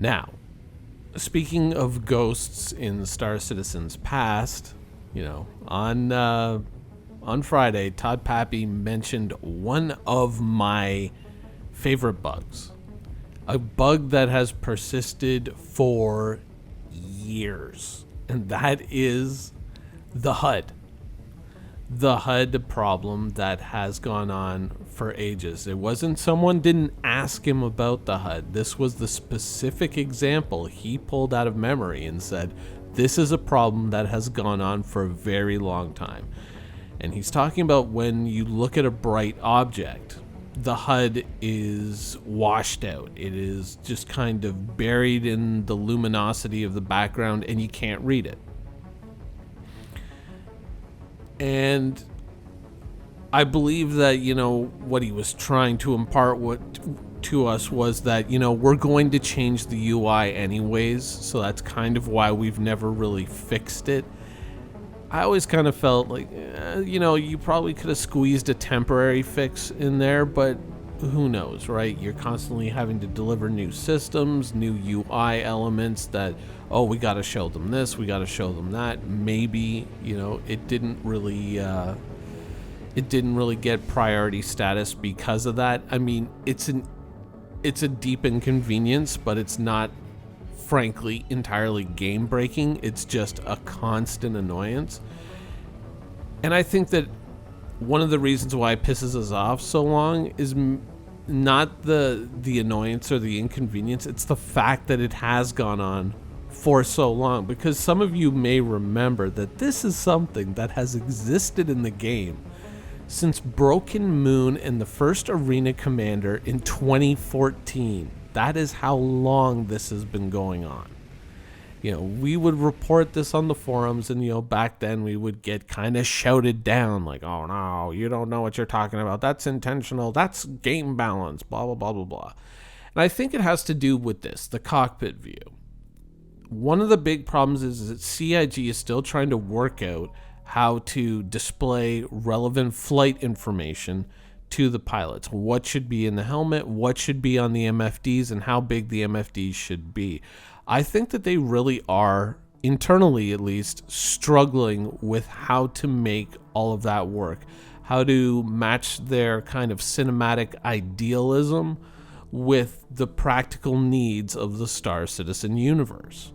Now, speaking of ghosts in Star Citizen's past, on Friday, Todd Pappy mentioned one of my favorite bugs. A bug that has persisted for years. And that is the HUD. The HUD problem that has gone on for ages. It wasn't someone didn't ask him about the HUD. This was the specific example he pulled out of memory and said, this is a problem that has gone on for a very long time. And he's talking about when you look at a bright object, the HUD is washed out. It is just kind of buried in the luminosity of the background and you can't read it. And I believe that, what he was trying to impart to us was that, we're going to change the UI anyways. So that's kind of why we've never really fixed it. I always kind of felt like, you probably could have squeezed a temporary fix in there, but who knows, right? You're constantly having to deliver new systems, new UI elements that, we got to show them this, we got to show them that. Maybe, it didn't really get priority status because of that. I mean, it's a deep inconvenience, but it's not, frankly, entirely game breaking. It's just a constant annoyance. And I think that one of the reasons why it pisses us off so long is not the annoyance or the inconvenience. It's the fact that it has gone on for so long, because some of you may remember that this is something that has existed in the game since Broken Moon and the first Arena Commander in 2014. That is how long this has been going on. We would report this on the forums, and, back then we would get kind of shouted down like, oh no, you don't know what you're talking about. That's intentional. That's game balance, blah, blah, blah, blah, blah. And I think it has to do with this, the cockpit view. One of the big problems is that CIG is still trying to work out how to display relevant flight information to the pilots. What should be in the helmet, what should be on the MFDs, and how big the MFDs should be. I think that they really are, internally at least, struggling with how to make all of that work, how to match their kind of cinematic idealism with the practical needs of the Star Citizen universe.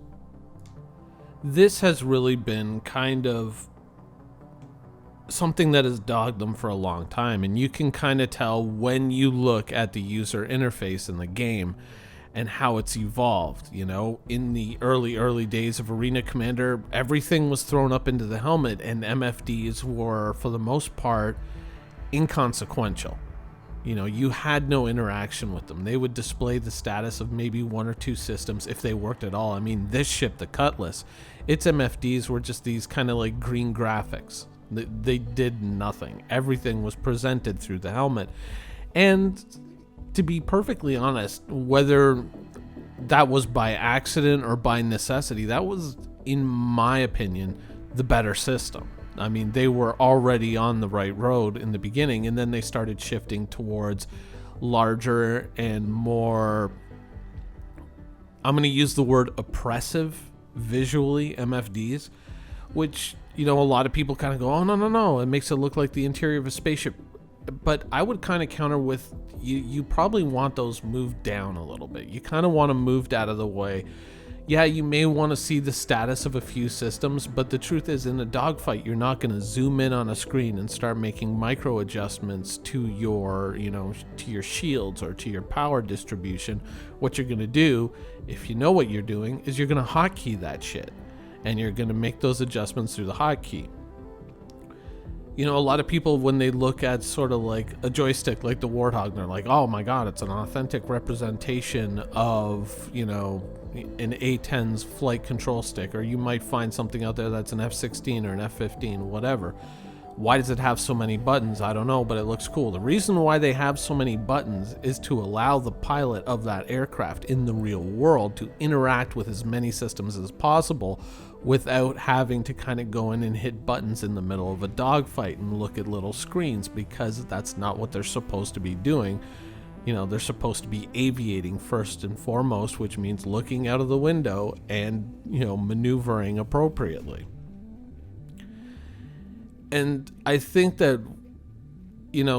This has really been kind of something that has dogged them for a long time, and you can kind of tell when you look at the user interface in the game and how it's evolved. In the early days of Arena Commander, everything was thrown up into the helmet, and MFDs were, for the most part, inconsequential. You had no interaction with them. They would display the status of maybe one or two systems if they worked at all. I mean, this ship, the Cutlass, its MFDs were just these kind of like green graphics. They did nothing. Everything was presented through the helmet. And to be perfectly honest, whether that was by accident or by necessity, that was, in my opinion, the better system. I mean, they were already on the right road in the beginning, and then they started shifting towards larger and more, I'm going to use the word oppressive visually, MFDs, which, a lot of people kind of go, oh, no, it makes it look like the interior of a spaceship. But I would kind of counter with, you probably want those moved down a little bit. You kind of want them moved out of the way. Yeah, you may want to see the status of a few systems, but the truth is, in a dogfight, you're not going to zoom in on a screen and start making micro adjustments to your, to your shields or to your power distribution. What you're going to do, if you know what you're doing, is you're going to hotkey that shit, and you're going to make those adjustments through the hotkey. A lot of people, when they look at sort of like a joystick like the Warthog, they're like, oh my god, it's an authentic representation of, an A-10's flight control stick, or you might find something out there that's an F-16 or an F-15, whatever. Why does it have so many buttons? I don't know, but it looks cool. The reason why they have so many buttons is to allow the pilot of that aircraft in the real world to interact with as many systems as possible without having to kind of go in and hit buttons in the middle of a dogfight and look at little screens, because that's not what they're supposed to be doing. They're supposed to be aviating first and foremost, which means looking out of the window and, maneuvering appropriately. And I think that,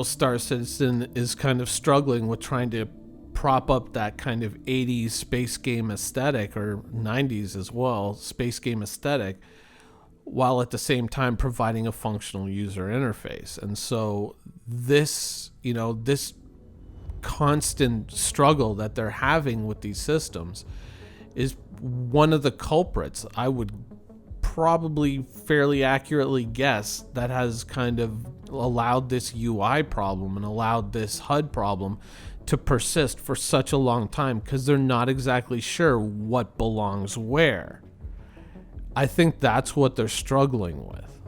Star Citizen is kind of struggling with trying to prop up that kind of 80s space game aesthetic, or 90s as well, space game aesthetic, while at the same time providing a functional user interface. And so this constant struggle that they're having with these systems is one of the culprits, I would probably fairly accurately guess, that has kind of allowed this UI problem and allowed this HUD problem to persist for such a long time, because they're not exactly sure what belongs where. I think that's what they're struggling with.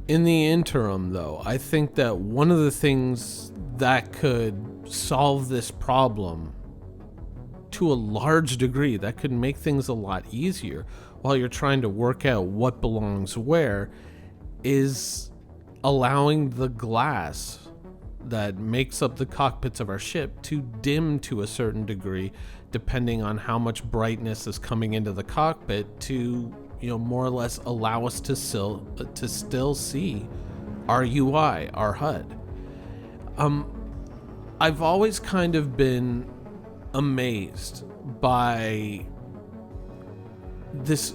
In the interim, though, I think that one of the things that could solve this problem to a large degree, that could make things a lot easier while you're trying to work out what belongs where, is allowing the glass that makes up the cockpits of our ship to dim to a certain degree, depending on how much brightness is coming into the cockpit, to more or less allow us to still see our UI, our HUD. I've always kind of been amazed by this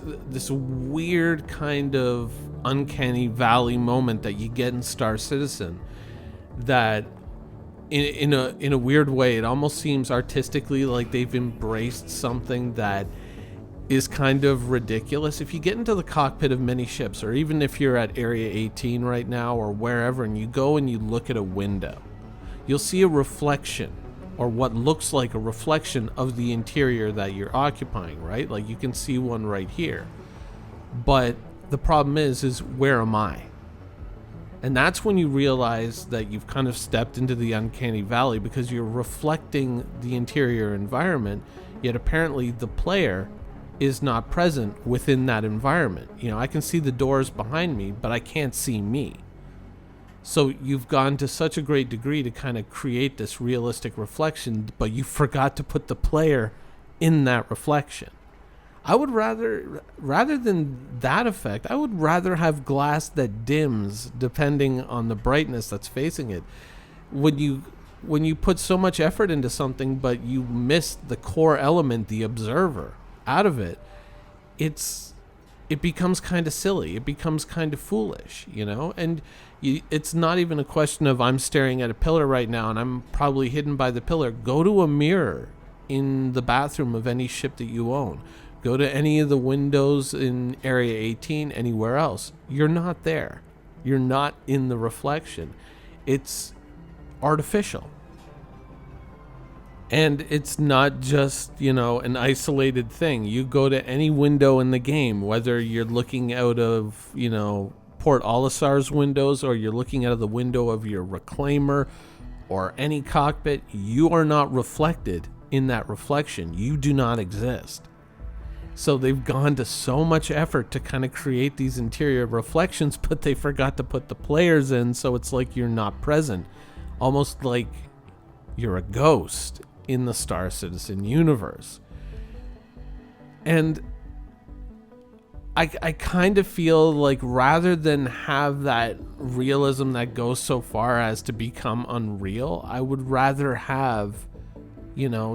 weird kind of uncanny valley moment that you get in Star Citizen, that in a weird way, it almost seems artistically like they've embraced something that is kind of ridiculous. If you get into the cockpit of many ships, or even if you're at Area 18 right now or wherever, and you go and you look at a window, you'll see a reflection, or what looks like a reflection of the interior that you're occupying, right? Like you can see one right here. But the problem is where am I? And that's when you realize that you've kind of stepped into the uncanny valley, because you're reflecting the interior environment, yet apparently the player is not present within that environment. I can see the doors behind me, but I can't see me. So you've gone to such a great degree to kind of create this realistic reflection, but you forgot to put the player in that reflection. I would rather than that effect, I would rather have glass that dims depending on the brightness that's facing it. When you put so much effort into something, but you miss the core element, the observer, out of it, it becomes kind of silly. It becomes kind of foolish, and it's not even a question of I'm staring at a pillar right now and I'm probably hidden by the pillar. Go to a mirror in the bathroom of any ship that you own. Go to any of the windows in Area 18, anywhere else. You're not there. You're not in the reflection. It's artificial. And it's not just, an isolated thing. You go to any window in the game, whether you're looking out of, Port Olisar's windows, or you're looking out of the window of your reclaimer, or any cockpit, you are not reflected in that reflection. You do not exist. So they've gone to so much effort to kind of create these interior reflections, but they forgot to put the players in, so it's like you're not present. Almost like you're a ghost in the Star Citizen universe. And I kind of feel like, rather than have that realism that goes so far as to become unreal, I would rather have,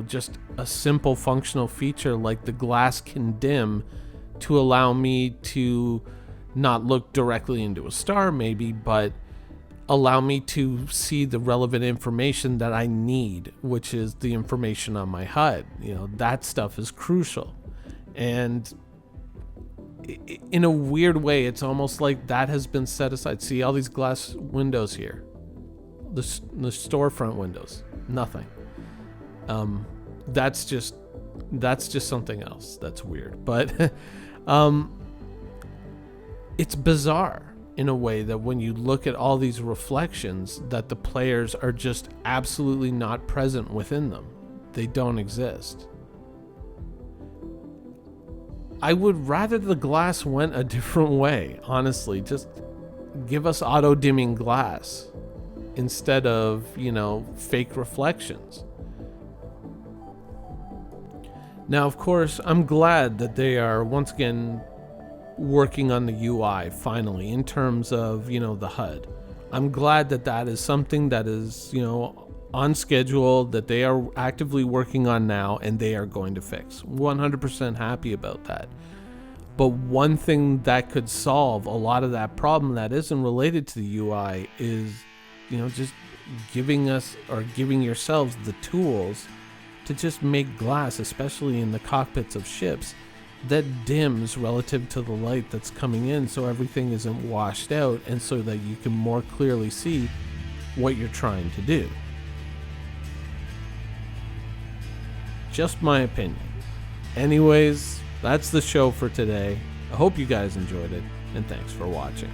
just a simple functional feature like the glass can dim to allow me to not look directly into a star maybe, but allow me to see the relevant information that I need, which is the information on my HUD. That stuff is crucial. And in a weird way, it's almost like that has been set aside. See all these glass windows here, the storefront windows, nothing. That's just something else that's weird. But it's bizarre in a way that when you look at all these reflections, that the players are just absolutely not present within them. They don't exist. I would rather the glass went a different way, honestly. Just give us auto-dimming glass. instead of, fake reflections. Now, of course, I'm glad that they are once again working on the UI finally in terms of, the HUD. I'm glad that that is something that is, on schedule, that they are actively working on now and they are going to fix. 100% happy about that. But one thing that could solve a lot of that problem that isn't related to the UI is, just giving us or giving yourselves the tools to just make glass, especially in the cockpits of ships, that dims relative to the light that's coming in, so everything isn't washed out and so that you can more clearly see what you're trying to do. Just my opinion. Anyways, that's the show for today. I hope you guys enjoyed it, and thanks for watching.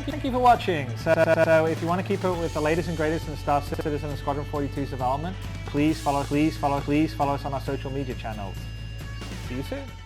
Thank you for watching. So if you want to keep up with the latest and greatest in Star Citizen and Squadron 42's development, please follow us on our social media channels. See you soon.